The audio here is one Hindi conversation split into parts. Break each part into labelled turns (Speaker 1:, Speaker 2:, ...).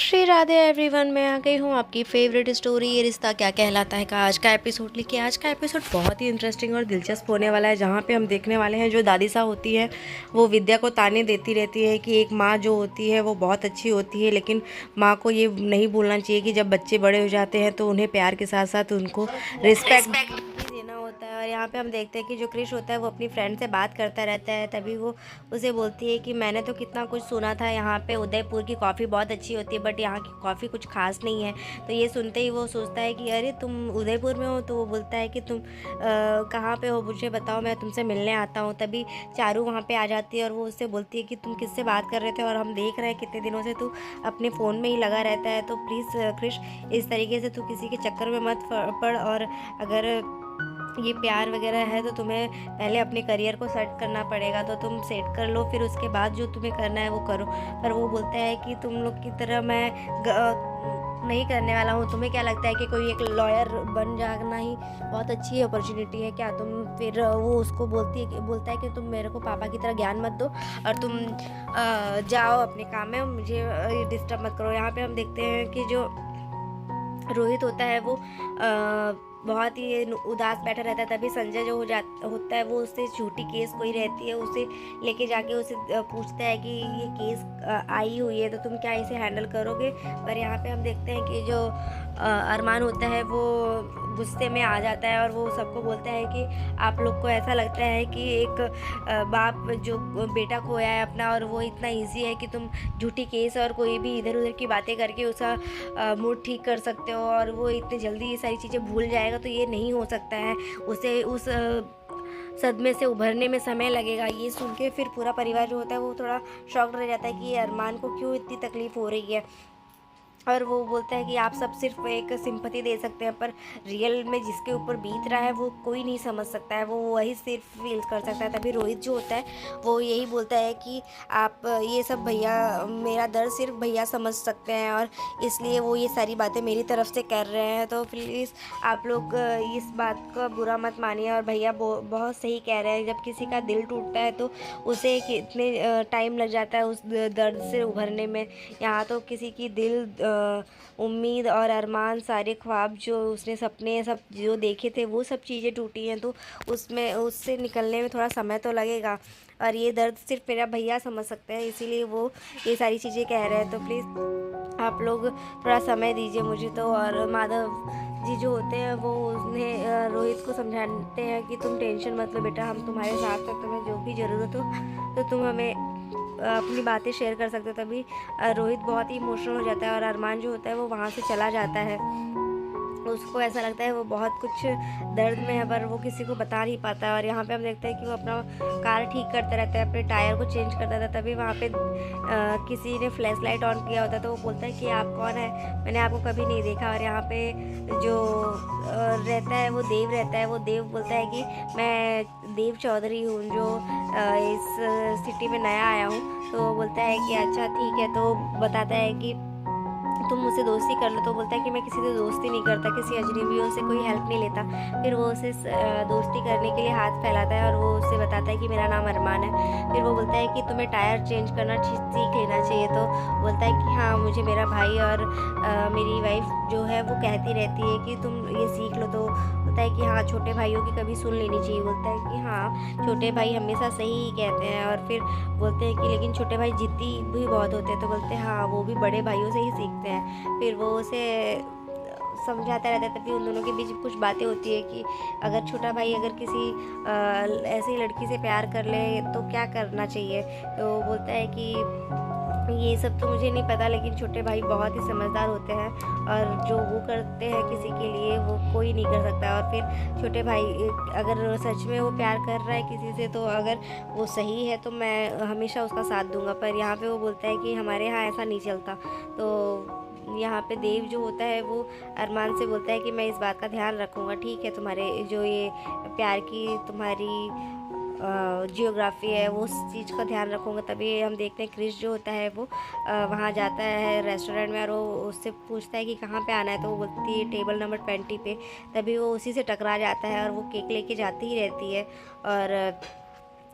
Speaker 1: श्री राधे एवरीवन, मैं आ गई हूँ आपकी फेवरेट स्टोरी ये रिश्ता क्या कहलाता है का आज का एपिसोड लेके। आज का एपिसोड बहुत ही इंटरेस्टिंग और दिलचस्प होने वाला है, जहाँ पे हम देखने वाले हैं जो दादी साहब होती है वो विद्या को ताने देती रहती है कि एक माँ जो होती है वो बहुत अच्छी होती है, लेकिन माँ को ये नहीं भूलना चाहिए कि जब बच्चे बड़े हो जाते हैं तो उन्हें प्यार के साथ साथ उनको रिस्पेक्ट देना होता है। और यहाँ पे हम देखते हैं कि जो क्रिश होता है वो अपनी फ्रेंड से बात करता रहता है, तभी वो उसे बोलती है कि मैंने तो कितना कुछ सुना था, यहाँ पे उदयपुर की कॉफ़ी बहुत अच्छी होती है बट यहाँ की कॉफ़ी कुछ खास नहीं है। तो ये सुनते ही वो सोचता है कि अरे तुम उदयपुर में हो। तो वो बोलता है कि तुम कहाँ पे हो, मुझे बताओ, मैं तुमसे मिलने आता हूँ। तभी चारू वहाँ पे आ जाती है और वो उससे बोलती है कि तुम किससे बात कर रहे थे और हम देख रहे हैं कितने दिनों से तू अपने फ़ोन में ही लगा रहता है। तो प्लीज़ क्रिश, इस तरीके से तू किसी के चक्कर में मत पड़, और अगर ये प्यार वगैरह है तो तुम्हें पहले अपने करियर को सेट करना पड़ेगा, तो तुम सेट कर लो, फिर उसके बाद जो तुम्हें करना है वो करो। पर वो बोलता है कि तुम लोग की तरह मैं नहीं करने वाला हूँ। तुम्हें क्या लगता है कि कोई एक लॉयर बन जाना ही बहुत अच्छी अपॉर्चुनिटी है क्या? तुम फिर वो उसको बोलता है कि तुम मेरे को पापा की तरह ज्ञान मत दो और तुम जाओ अपने काम में, मुझे डिस्टर्ब मत करो। यहाँ पे हम देखते हैं कि जो रोहित होता है वो बहुत ही उदास बैठा रहता है। तभी संजय जो होता है वो उससे झूठी केस कोई रहती है उसे लेके जाके उसे पूछता है कि ये केस आई हुई है तो तुम क्या इसे हैंडल करोगे। पर यहाँ पे हम देखते हैं कि जो अरमान होता है वो गुस्से में आ जाता है और वो सबको बोलता है कि आप लोग को ऐसा लगता है कि एक बाप जो बेटा खोया है अपना, और वो इतना इजी है कि तुम झूठी केस और कोई भी इधर उधर की बातें करके उसका मूड ठीक कर सकते हो और वो इतनी जल्दी ये सारी चीज़ें भूल जाएगा। तो ये नहीं हो सकता है, उसे उस सदमे से उभरने में समय लगेगा। ये सुन के फिर पूरा परिवार जो होता है वो थोड़ा शॉक्ड रह जाता है कि ये अरमान को क्यों इतनी तकलीफ़ हो रही है। और वो बोलता है कि आप सब सिर्फ एक सिंपैथी दे सकते हैं, पर रियल में जिसके ऊपर बीत रहा है वो कोई नहीं समझ सकता है, वो वही सिर्फ फील कर सकता है। तभी रोहित जो होता है वो यही बोलता है कि आप ये सब भैया, मेरा दर्द सिर्फ भैया समझ सकते हैं और इसलिए वो ये सारी बातें मेरी तरफ से कर रहे हैं। तो प्लीज़ आप लोग इस बात का बुरा मत मानिए, और भैया बहुत सही कह रहे हैं, जब किसी का दिल टूटता है तो उसे कितने टाइम लग जाता है उस दर्द से उभरने में। यहाँ तो किसी की दिल, उम्मीद और अरमान, सारे ख्वाब जो उसने सपने सब जो देखे थे वो सब चीज़ें टूटी हैं, तो उसमें उससे निकलने में थोड़ा समय तो लगेगा। और ये दर्द सिर्फ मेरा भैया समझ सकते हैं, इसीलिए वो ये सारी चीज़ें कह रहे हैं। तो प्लीज़ आप लोग थोड़ा समय दीजिए मुझे। तो और माधव जी जो होते हैं वो उन्हें रोहित को समझाते हैं कि तुम टेंशन मत लो बेटा, हम तुम्हारे साथ हैं, तुम्हें जो भी ज़रूरत हो तो तुम हमें अपनी बातें शेयर कर सकते हो। तभी रोहित बहुत ही इमोशनल हो जाता है और अरमान जो होता है वो वहाँ से चला जाता है। उसको ऐसा लगता है वो बहुत कुछ दर्द में है पर वो किसी को बता नहीं पाता है। और यहाँ पे हम देखते हैं कि वो अपना कार ठीक करता रहता है, अपने टायर को चेंज करता था। तभी वहाँ पे किसी ने फ्लैश लाइट ऑन किया होता है, तो वो बोलता है कि आप कौन है, मैंने आपको कभी नहीं देखा। और यहाँ पे जो रहता है वो देव रहता है, वो देव बोलता है कि मैं देव चौधरी हूँ जो इस सिटी में नया आया हूँ। तो वो बोलता है कि अच्छा ठीक है, तो बताता है कि तुम मुझसे दोस्ती कर लो। तो बोलता है कि मैं किसी से दोस्ती नहीं करता, किसी अजनबियों से कोई हेल्प नहीं लेता। फिर वो उसे दोस्ती करने के लिए हाथ फैलाता है और वो उससे बताता है कि मेरा नाम अरमान है। फिर वो बोलता है कि तुम्हें टायर चेंज करना सीख लेना चाहिए। तो बोलता है कि हाँ, मुझे मेरा भाई और मेरी वाइफ जो है वो कहती रहती है कि तुम ये सीख लो। तो बोलता है कि हाँ, छोटे भाइयों की कभी सुन लेनी चाहिए। बोलता है कि हाँ, छोटे भाई हमेशा सही ही कहते हैं। और फिर बोलते हैं कि लेकिन छोटे भाई जिद्दी भी बहुत होते हैं। तो बोलते हैं हाँ, वो भी बड़े भाइयों से ही सीखते हैं। फिर वो उसे समझाता रहता है। तभी उन दोनों के बीच कुछ बातें होती है कि अगर छोटा भाई अगर किसी ऐसी लड़की से प्यार कर ले तो क्या करना चाहिए। तो वो बोलता है कि ये सब तो मुझे नहीं पता, लेकिन छोटे भाई बहुत ही समझदार होते हैं और जो वो करते हैं किसी के लिए वो कोई नहीं कर सकता। और फिर छोटे भाई अगर सच में वो प्यार कर रहा है किसी से, तो अगर वो सही है तो मैं हमेशा उसका साथ दूंगा। पर यहाँ पे वो बोलता है कि हमारे यहाँ ऐसा नहीं चलता। तो यहाँ पे देव जो होता है वो अरमान से बोलता है कि मैं इस बात का ध्यान रखूँगा, ठीक है, तुम्हारे जो ये प्यार की तुम्हारी जियोग्राफी है वो उस चीज़ का ध्यान रखूँगा। तभी हम देखते हैं क्रिश जो होता है वो वहाँ जाता है रेस्टोरेंट में और वो उससे पूछता है कि कहाँ पे आना है। तो वो बोलती है टेबल नंबर 20 पे। तभी वो उसी से टकरा जाता है और वो केक लेके जाती ही रहती है। और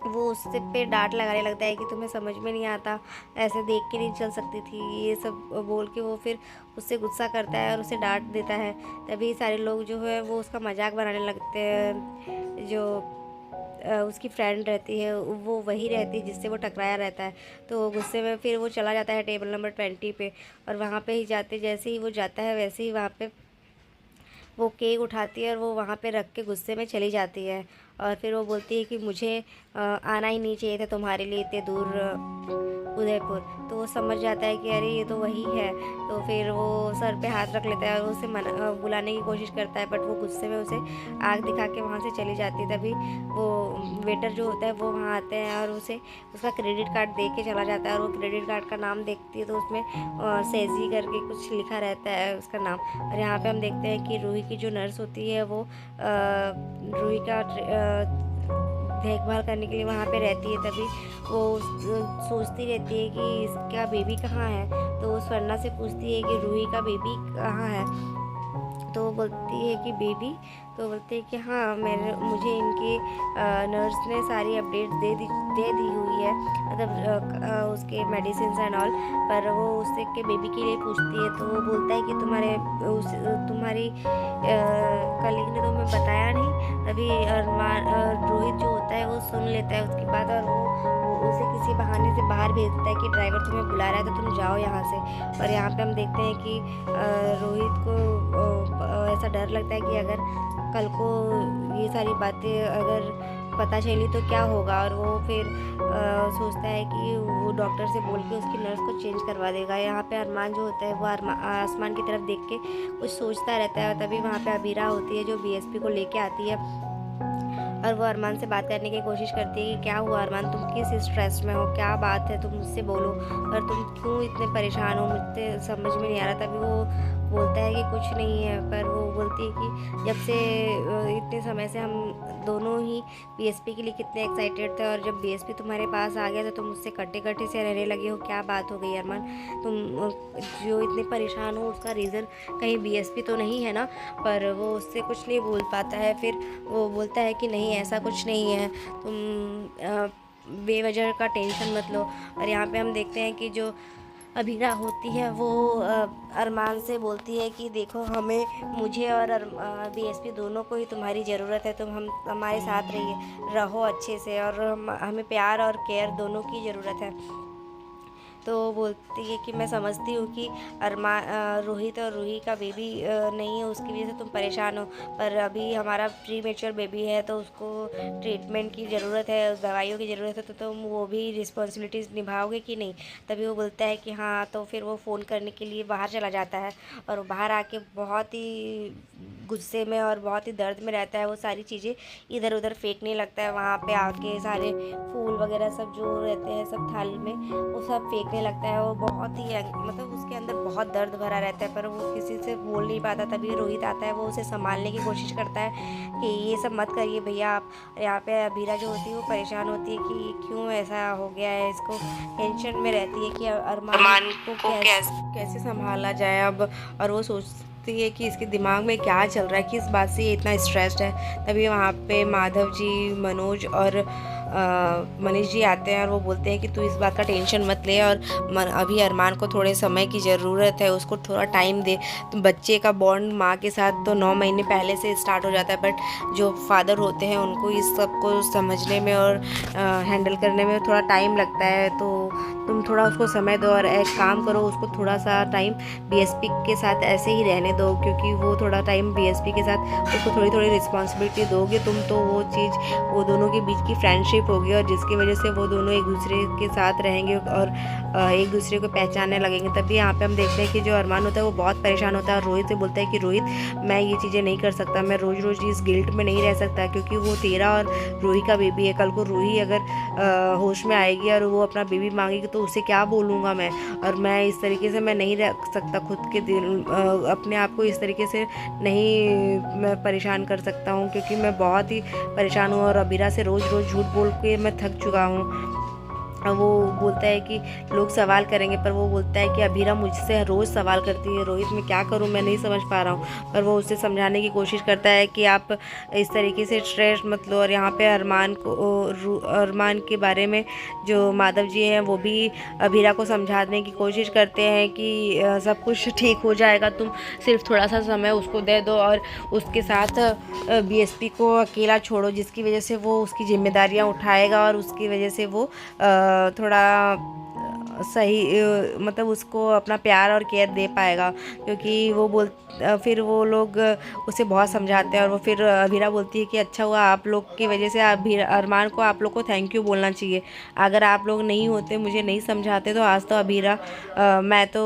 Speaker 1: वो उससे पे डांट लगाने लगता है कि तुम्हें समझ में नहीं आता, ऐसे देख के नहीं चल सकती थी, ये सब बोल के वो फिर उससे गुस्सा करता है और उसे डांट देता है। तभी सारे लोग जो है वो उसका मजाक बनाने लगते हैं। जो उसकी फ्रेंड रहती है वो वही रहती है जिससे वो टकराया रहता है। तो गुस्से में फिर वो चला जाता है टेबल नंबर 20 पे, और वहाँ पे ही जाते जैसे ही वो जाता है वैसे ही वहाँ पे वो केक उठाती है और वो वहाँ पे रख के गुस्से में चली जाती है। और फिर वो बोलती है कि मुझे आना ही नहीं चाहिए था तुम्हारे लिए इतने दूर उदयपुर। तो वो समझ जाता है कि अरे ये तो वही है। तो फिर वो सर पे हाथ रख लेता है और उसे बुलाने की कोशिश करता है, बट वो गुस्से में उसे आग दिखा के वहाँ से चली जाती है। तभी वो वेटर जो होता है वो वहाँ आते हैं और उसे उसका क्रेडिट कार्ड दे के चला जाता है। और वो क्रेडिट कार्ड का नाम देखती है तो उसमें सेजी करके कुछ लिखा रहता है उसका नाम। और यहाँ पे हम देखते हैं कि रूही की जो नर्स होती है वो रूही का देखभाल करने के लिए वहाँ पे रहती है। तभी वो सोचती रहती है कि इसका बेबी कहाँ है। तो वो स्वर्णा से पूछती है कि रूही का बेबी कहाँ है। तो वो बोलती है कि बेबी, तो बोलते हैं कि हाँ मुझे इनके नर्स ने सारी अपडेट दे दी हुई है, मतलब उसके मेडिसिन एंड ऑल। पर वो उससे के बेबी के लिए पूछती है तो वो बोलता है कि तुम्हारी कलीग ने तुम्हें बताया नहीं। तभी रोहित जो होता है वो सुन लेता है उसकी बात, और वो उसे किसी बहाने से बाहर भेज देता है कि ड्राइवर तुम्हें बुला रहा है तो तुम जाओ यहाँ से। और यहाँ पे हम देखते हैं कि रोहित को ऐसा डर लगता है कि अगर कल को ये सारी बातें अगर पता चली तो क्या होगा। और वो फिर सोचता है कि वो डॉक्टर से बोल के उसकी नर्स को चेंज करवा देगा। यहाँ पे अरमान जो होता है वो आसमान की तरफ देख के कुछ सोचता रहता है। तभी वहाँ पे अबीरा होती है जो बीएसपी को लेके आती है, और वो अरमान से बात करने की कोशिश करती है कि क्या हुआ अरमान, तुम किस स्ट्रेस में हो, क्या बात है, तुम मुझसे बोलो, और तुम क्यों इतने परेशान हो, मुझसे समझ में नहीं आ रहा। तभी वो बोलता है कि कुछ नहीं है। पर वो बोलती है कि जब से इतने समय से हम दोनों ही बीएसपी के लिए कितने एक्साइटेड थे, और जब बीएसपी तुम्हारे पास आ गया तो तुम मुझसे कट्टे कट्टे से रहने लगे हो, क्या बात हो गई अरमान, तुम जो इतने परेशान हो उसका रीज़न कहीं बीएसपी तो नहीं है ना। पर वो उससे कुछ नहीं बोल पाता है। फिर वो बोलता है कि नहीं ऐसा कुछ नहीं है, तुम बेवजह का टेंशन मत लो। और यहाँ पे हम देखते हैं कि जो अबीरा होती है वो अरमान से बोलती है कि देखो मुझे और बीएसपी दोनों को ही तुम्हारी ज़रूरत है, तुम हमारे साथ रहो अच्छे से, और हमें प्यार और केयर दोनों की ज़रूरत है। तो बोलती है कि मैं समझती हूँ कि रोहित और रूही का बेबी नहीं है, उसकी वजह से तुम परेशान हो, पर अभी हमारा प्री मेच्योर बेबी है तो उसको ट्रीटमेंट की ज़रूरत है, दवाइयों की ज़रूरत है, तो तुम वो भी रिस्पॉन्सिबिलिटीज़ निभाओगे कि नहीं। तभी वो बोलता है कि हाँ। तो फिर वो फ़ोन करने के लिए बाहर चला जाता है, और वो बाहर आके बहुत ही गुस्से में और बहुत ही दर्द में रहता है। वो सारी चीज़ें इधर उधर फेंकने लगता है, वहाँ पे आके सारे फूल वगैरह सब जो रहते हैं सब थाली में वो सब फेंकने लगता है। वो बहुत ही मतलब उसके अंदर बहुत दर्द भरा रहता है, पर वो किसी से बोल नहीं पाता। तभी रोहित आता है, वो उसे संभालने की कोशिश करता है कि ये सब मत करिए भैया आप। यहाँ पे अबीरा जो होती है वो परेशान होती है कि क्यों ऐसा हो गया है, इसको टेंशन में रहती है कि अरमान को कैसे संभाला जाए अब। और वो सोचती है कि इसके दिमाग में क्या चल रहा है, किस बात से ये इतना स्ट्रेस्ड है। तभी वहाँ पे माधव जी, मनोज और मनीष जी आते हैं, और वो बोलते हैं कि तू इस बात का टेंशन मत ले, और अभी अरमान को थोड़े समय की ज़रूरत है, उसको थोड़ा टाइम दे। तो बच्चे का बॉन्ड माँ के साथ तो 9 महीने पहले से स्टार्ट हो जाता है, बट जो फादर होते हैं उनको इस सब को समझने में और हैंडल करने में थोड़ा टाइम लगता है। तो तुम थोड़ा उसको समय दो, और एक काम करो, उसको थोड़ा सा टाइम बीएसपी के साथ ऐसे ही रहने दो, क्योंकि वो थोड़ा टाइम बीएसपी के साथ उसको थोड़ी थोड़ी रिस्पॉन्सिबिलिटी दोगे तुम, तो वो चीज़ वो दोनों के बीच की फ्रेंडशिप होगी, और जिसकी वजह से वो दोनों एक दूसरे के साथ रहेंगे और एक दूसरे को पहचानने लगेंगे। तभी यहाँ पे हम देखते हैं कि जो अरमान होता है वो बहुत परेशान होता है, और रोहित से बोलता है कि रोहित मैं ये चीज़ें नहीं कर सकता, मैं रोज़ रोज़ इस गिल्ट में नहीं रह सकता, क्योंकि वो तेरा और रूही का बेबी है। कल को रूही अगर होश में आएगी और वो अपना बेबी मांगेगी तो उसे क्या बोलूँगा मैं, और मैं इस तरीके से मैं नहीं रह सकता, खुद के दिल अपने आप को इस तरीके से नहीं मैं परेशान कर सकता हूँ, क्योंकि मैं बहुत ही परेशान हूँ, और अबीरा से रोज़ रोज़ झूठ बोल के मैं थक चुका हूँ। वो बोलता है कि लोग सवाल करेंगे, पर वो बोलता है कि अभीरा मुझसे रोज़ सवाल करती है, रोहित मैं क्या करूं, मैं नहीं समझ पा रहा हूं। पर वो उससे समझाने की कोशिश करता है कि आप इस तरीके से स्ट्रेस मत लो। और यहाँ पे अरमान के बारे में जो माधव जी हैं वो भी अभीरा को समझाने की कोशिश करते हैं कि सब कुछ ठीक हो जाएगा, तुम सिर्फ थोड़ा सा समय उसको दे दो और उसके साथ बीएसपी को अकेला छोड़ो, जिसकी वजह से वो उसकी जिम्मेदारियां उठाएगा और उसकी वजह से वो थोड़ा सही मतलब उसको अपना प्यार और केयर दे पाएगा। क्योंकि फिर वो लोग उसे बहुत समझाते हैं और वो फिर अभीरा बोलती है कि अच्छा हुआ आप लोग की वजह से अरमान को आप लोग को थैंक यू बोलना चाहिए। अगर आप लोग नहीं होते, मुझे नहीं समझाते, तो आज तो अभीरा मैं तो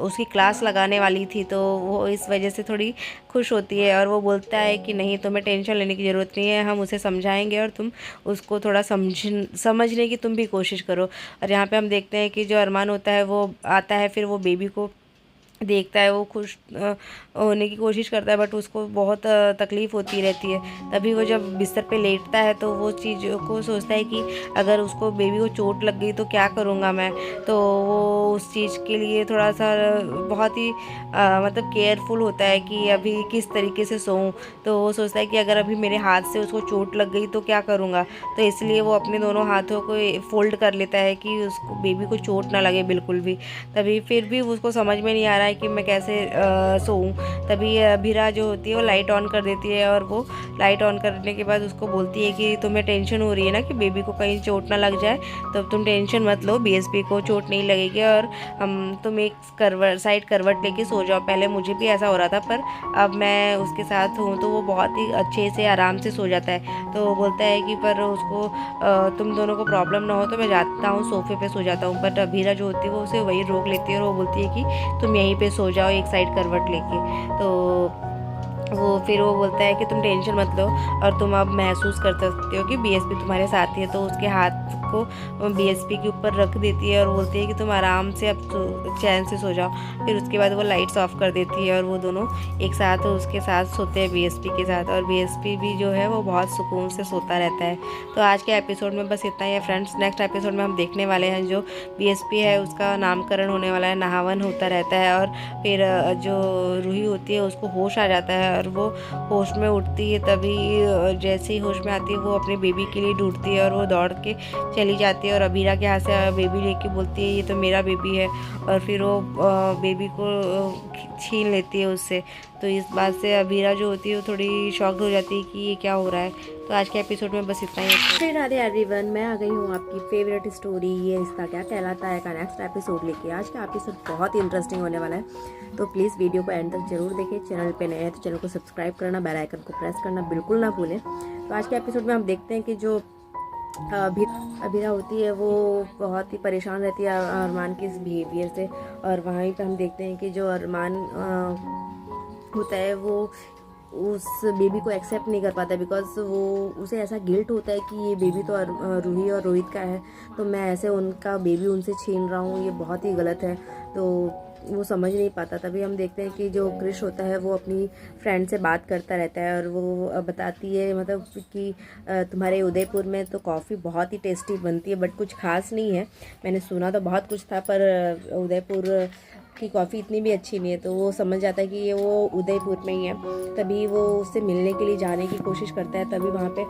Speaker 1: उसकी क्लास लगाने वाली थी। तो वो इस वजह से थोड़ी खुश होती है और वो बोलता है कि नहीं, तुम्हें टेंशन लेने की ज़रूरत नहीं है, हम उसे समझाएंगे और तुम उसको थोड़ा समझने की तुम भी कोशिश करो। और यहाँ पे हम देखते हैं कि जो अरमान होता है वो आता है, फिर वो बेबी को देखता है, वो खुश होने की कोशिश करता है, बट उसको बहुत तकलीफ़ होती रहती है। तभी वो जब बिस्तर पे लेटता है तो वो चीज़ को सोचता है कि अगर उसको बेबी को चोट लग गई तो क्या करूँगा मैं। तो वो उस चीज़ के लिए थोड़ा सा बहुत ही मतलब केयरफुल होता है कि अभी किस तरीके से सोऊं। तो वो सोचता है कि अगर अभी मेरे हाथ से उसको चोट लग गई तो क्या करूँगा। तो इसलिए वो अपने दोनों हाथों को फोल्ड कर लेता है कि उसको बेबी को चोट ना लगे बिल्कुल भी। तभी फिर भी उसको समझ में नहीं आ रहा है कि मैं कैसे सोऊं। तभी अभीरा जो होती है वो लाइट ऑन कर देती है और वो लाइट ऑन करने के बाद उसको बोलती है कि तुम्हें टेंशन हो रही है ना कि बेबी को कहीं चोट ना लग जाए, तो तुम टेंशन मत लो, बीएसपी को चोट नहीं लगेगी और तुम एक साइड करवट लेके सो जाओ। पहले मुझे भी ऐसा हो रहा था, पर अब मैं उसके साथ हूँ तो वो बहुत ही अच्छे से आराम से सो जाता है। तो वो बोलता है कि पर उसको तुम दोनों को प्रॉब्लम ना हो तो मैं जाता हूँ, सोफे पे सो जाता हूँ। बट अभीरा जो होती है वो उसे वही रोक लेती है और वो बोलती है कि तुम यहीं पे सो जाओ एक साइड करवट लेके। तो फिर वो बोलता है कि तुम टेंशन मत लो और तुम अब महसूस कर सकते हो कि बीएसपी तुम्हारे साथ ही है। तो उसके हाथ को बीएसपी के ऊपर रख देती है और बोलती है कि तुम आराम से अब चैन से सो जाओ। फिर उसके बाद वो लाइट्स ऑफ कर देती है और वो दोनों एक साथ उसके साथ सोते हैं बीएसपी के साथ, और बीएसपी भी जो है वो बहुत सुकून से सोता रहता है। तो आज के एपिसोड में बस इतना ही है फ्रेंड्स। नेक्स्ट एपिसोड में हम देखने वाले हैं जो बीएसपी है उसका नामकरण होने वाला है, नहावन होता रहता है और फिर जो रूही होती है उसको होश आ जाता है और वो होश में उठती है। तभी जैसे ही होश में आती है वो अपने बेबी के लिए ढूंढती है और वो दौड़ के चली जाती है और अभीरा के हाथ से बेबी लेके बोलती है ये तो मेरा बेबी है, और फिर वो बेबी को छीन लेती है उससे। तो इस बात से अभीरा जो होती है वो थोड़ी शॉक्ड हो जाती है कि ये क्या हो रहा है। तो आज के एपिसोड में बस इतना ही। फिर राधे एवरीवन, मैं आ गई हूँ आपकी फेवरेट स्टोरी ये रिश्ता क्या कहलाता है का नेक्स्ट एपिसोड लेके। आज का एपिसोड बहुत ही इंटरेस्टिंग होने वाला है, तो प्लीज़ वीडियो को एंड तक जरूर देखें। चैनल पे नए हैं तो चैनल को सब्सक्राइब करना, बेल आइकन को प्रेस करना बिल्कुल ना भूलें। तो आज के एपिसोड में हम देखते हैं कि जो अभीरा होती है वो बहुत ही परेशान रहती है अरमान के इस बिहेवियर से। और वहीं पे हम देखते हैं कि जो अरमान होता है वो उस बेबी को एक्सेप्ट नहीं कर पाता, बिकॉज वो उसे ऐसा गिल्ट होता है कि ये बेबी तो रूही और रोहित का है, तो मैं ऐसे उनका बेबी उनसे छीन रहा हूँ, ये बहुत ही गलत है। तो वो समझ नहीं पाता। तभी हम देखते हैं कि जो क्रिश होता है वो अपनी फ्रेंड से बात करता रहता है और वो बताती है मतलब कि तुम्हारे उदयपुर में तो कॉफ़ी बहुत ही टेस्टी बनती है, बट कुछ खास नहीं है। मैंने सुना तो बहुत कुछ था, पर उदयपुर की कॉफ़ी इतनी भी अच्छी नहीं है। तो वो समझ जाता है कि ये वो उदयपुर में ही है। तभी वो उससे मिलने के लिए जाने की कोशिश करता है। तभी वहाँ पे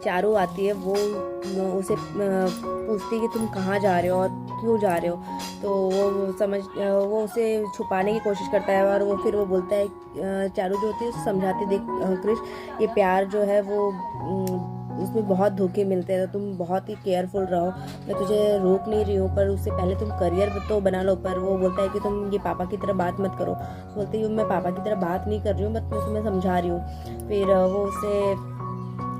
Speaker 1: चारू आती है। वो उसे पूछती है कि तुम कहाँ जा रहे हो और क्यों जा रहे हो। तो वो उसे छुपाने की कोशिश करता है और फिर वो बोलता है, चारू जो होती है उसे समझाती, देख क्रिश, ये प्यार जो है वो उसमें बहुत धोखे मिलते हैं, तो तुम बहुत ही केयरफुल रहो। मैं तुझे रोक नहीं रही हूँ, पर उससे पहले तुम करियर तो बना लो। पर वो बोलता है कि तुम ये पापा की तरह बात मत करो। बोलती हूँ मैं पापा की तरह बात नहीं कर रही हूँ, बस मैं समझा रही हूँ। फिर वो उसे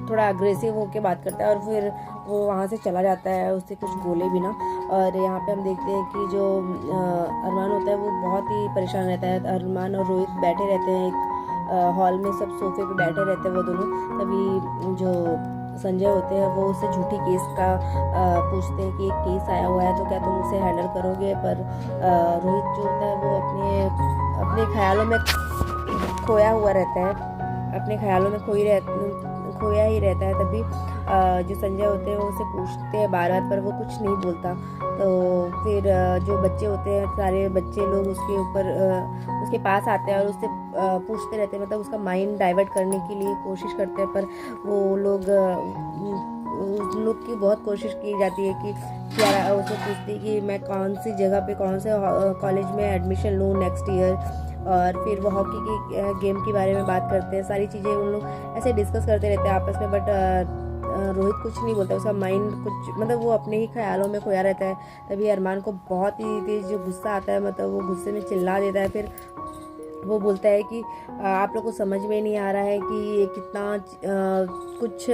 Speaker 1: थोड़ा अग्रेसिव होकर बात करता है और फिर वो वहाँ से चला जाता है, उससे कुछ बोले बिना। और यहाँ पे हम देखते हैं कि जो अरमान होता है वो बहुत ही परेशान रहता है। अरमान और रोहित बैठे रहते हैं एक हॉल में, सब सोफे पे बैठे रहते हैं वो दोनों। तभी जो संजय होते हैं वो उससे झूठी केस का पूछते हैं कि एक केस आया हुआ है तो क्या तुम उसे हैंडल करोगे। पर रोहित जो होता है वो अपने ख्यालों में खोया हुआ रहता है, अपने ख्यालों में खोया ही रहता है। तभी जो संजय होते हैं वो उससे पूछते हैं बार बार, पर वो कुछ नहीं बोलता। तो फिर जो बच्चे होते हैं, सारे बच्चे लोग उसके ऊपर उसके पास आते हैं और उससे पूछते रहते हैं, मतलब उसका माइंड डाइवर्ट करने के लिए कोशिश करते हैं। पर वो लोग उस लोग की बहुत कोशिश की जाती है कि क्या, उसको पूछती है कि मैं कौन सी जगह पे, कौन से कॉलेज में एडमिशन लूँ नेक्स्ट ईयर। और फिर वो हॉकी की गेम के बारे में बात करते हैं, सारी चीज़ें उन लोग ऐसे डिस्कस करते रहते हैं आपस में। बट रोहित कुछ नहीं बोलता, उसका माइंड कुछ, मतलब वो अपने ही ख्यालों में खोया रहता है। तभी अरमान को बहुत ही तेज जो गुस्सा आता है, मतलब वो गुस्से में चिल्ला देता है। फिर वो बोलता है कि आप लोग को समझ में नहीं आ रहा है कि ये कितना कुछ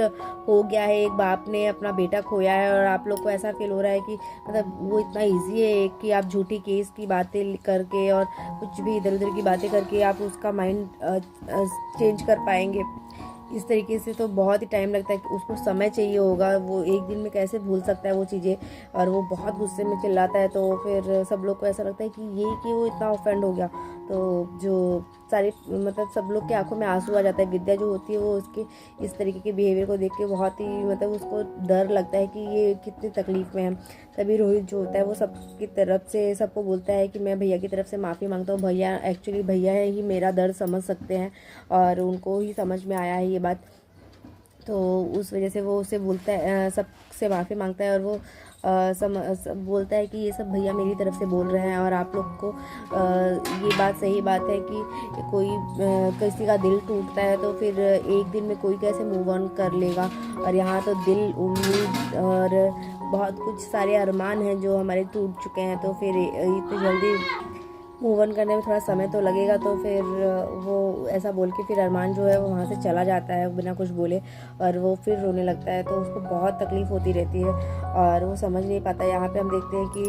Speaker 1: हो गया है, एक बाप ने अपना बेटा खोया है और आप लोग को ऐसा फील हो रहा है कि मतलब वो इतना इजी है कि आप झूठी केस की बातें करके और कुछ भी इधर उधर की बातें करके आप उसका माइंड चेंज कर पाएंगे। इस तरीके से तो बहुत ही टाइम लगता है कि उसको समय चाहिए होगा, वो एक दिन में कैसे भूल सकता है वो चीज़ें। और वो बहुत गुस्से में चिल्लाता है। तो फिर सब लोग को ऐसा लगता है कि ये कि वो इतना ऑफेंड हो गया। तो जो सारी, मतलब सब लोग के आंखों में आंसू आ जाता है। विद्या जो होती है वो उसके इस तरीके के बिहेवियर को देख के बहुत ही, मतलब उसको डर लगता है कि ये कितनी तकलीफ में है। तभी रोहित जो होता है वो सबकी तरफ से सबको बोलता है कि मैं भैया की तरफ से माफ़ी मांगता हूँ, भैया एक्चुअली भैया ही मेरा दर्द समझ सकते हैं और उनको ही समझ में आया है ये बात। तो उस वजह से वो उसे बोलता है, सबसे माफ़ी मांगता है। और वो सब बोलता है कि ये सब भैया मेरी तरफ से बोल रहे हैं और आप लोग को ये बात सही बात है कि कोई किसी का दिल टूटता है तो फिर एक दिन में कोई कैसे मूव ऑन कर लेगा। और यहाँ तो दिल, उम्मीद और बहुत कुछ सारे अरमान हैं जो हमारे टूट चुके हैं। तो फिर इतनी जल्दी मूव ऑन करने में थोड़ा समय तो लगेगा। तो फिर वो ऐसा बोल के फिर अरमान जो है वो वहाँ से चला जाता है बिना कुछ बोले, और वो फिर रोने लगता है। तो उसको बहुत तकलीफ़ होती रहती है और वो समझ नहीं पाता। यहाँ पे हम देखते हैं कि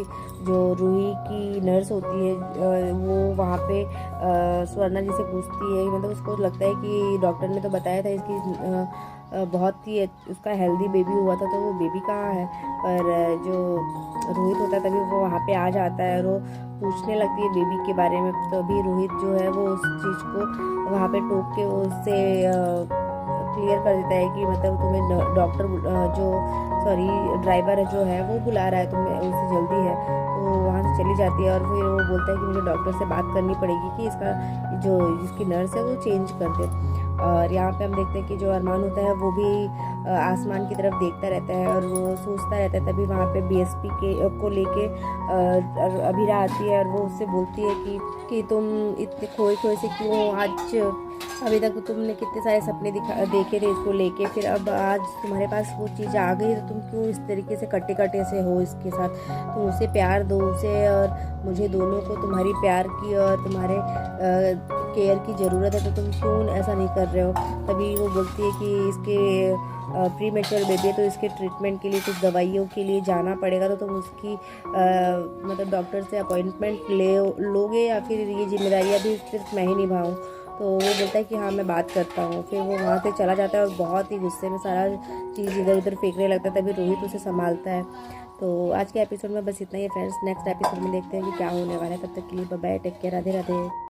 Speaker 1: जो रूही की नर्स होती है वो वहाँ पे स्वर्णा जी से पूछती है, मतलब उसको लगता है कि डॉक्टर ने तो बताया था इसकी बहुत ही उसका हेल्दी बेबी हुआ था, तो वो बेबी कहाँ है। पर जो रोहित होता है तभी वो वहाँ पे आ जाता है और वो पूछने लगती है बेबी के बारे में। तो अभी रोहित जो है वो उस चीज़ को वहाँ पे टोक के उससे क्लियर कर देता है कि मतलब तुम्हें डॉक्टर जो सॉरी ड्राइवर जो है वो बुला रहा है, तुम्हें उससे जल्दी है। तो वहाँ से चली जाती है और फिर वो बोलता है कि मुझे डॉक्टर से बात करनी पड़ेगी कि इसका जो जिसकी नर्स है वो चेंज कर दे। और यहाँ पे हम देखते हैं कि जो अरमान होता है वो भी आसमान की तरफ देखता रहता है और वो सोचता रहता है। तभी वहाँ पे बीएसपी को लेके अभीरा आती है और वो उससे बोलती है कि तुम इतने खोए खोए से क्यों, आज अभी तक तो तुमने कितने सारे सपने देखे थे इसको लेके, फिर अब आज तुम्हारे पास वो चीज़ आ गई तो तुम क्यों इस तरीके से कटे कटे से हो इसके साथ। तुम उसे प्यार दो उसे और मुझे, दोनों को तुम्हारी प्यार की और तुम्हारे केयर की ज़रूरत है, तो तुम क्यों ऐसा नहीं कर रहे हो। तभी वो बोलती है कि इसके प्री मेच्योर बेबी है तो इसके ट्रीटमेंट के लिए कुछ दवाइयों के लिए जाना पड़ेगा, तो तुम उसकी मतलब डॉक्टर से अपॉइंटमेंट लोगे या फिर ये जिम्मेदारियाँ भी सिर्फ मैं ही निभाऊँ। तो वो बोलता है कि हाँ मैं बात करता हूँ। फिर वो वहाँ से चला जाता है और बहुत ही गुस्से में सारा चीज़ इधर उधर फेंकने लगता है। तभी रोहित उसे संभालता है। तो आज के एपिसोड में बस इतना ही फ्रेंड्स, नेक्स्ट एपिसोड में देखते हैं कि क्या होने वाला है। तब तक के लिए bye bye, take care, Radhe Radhe.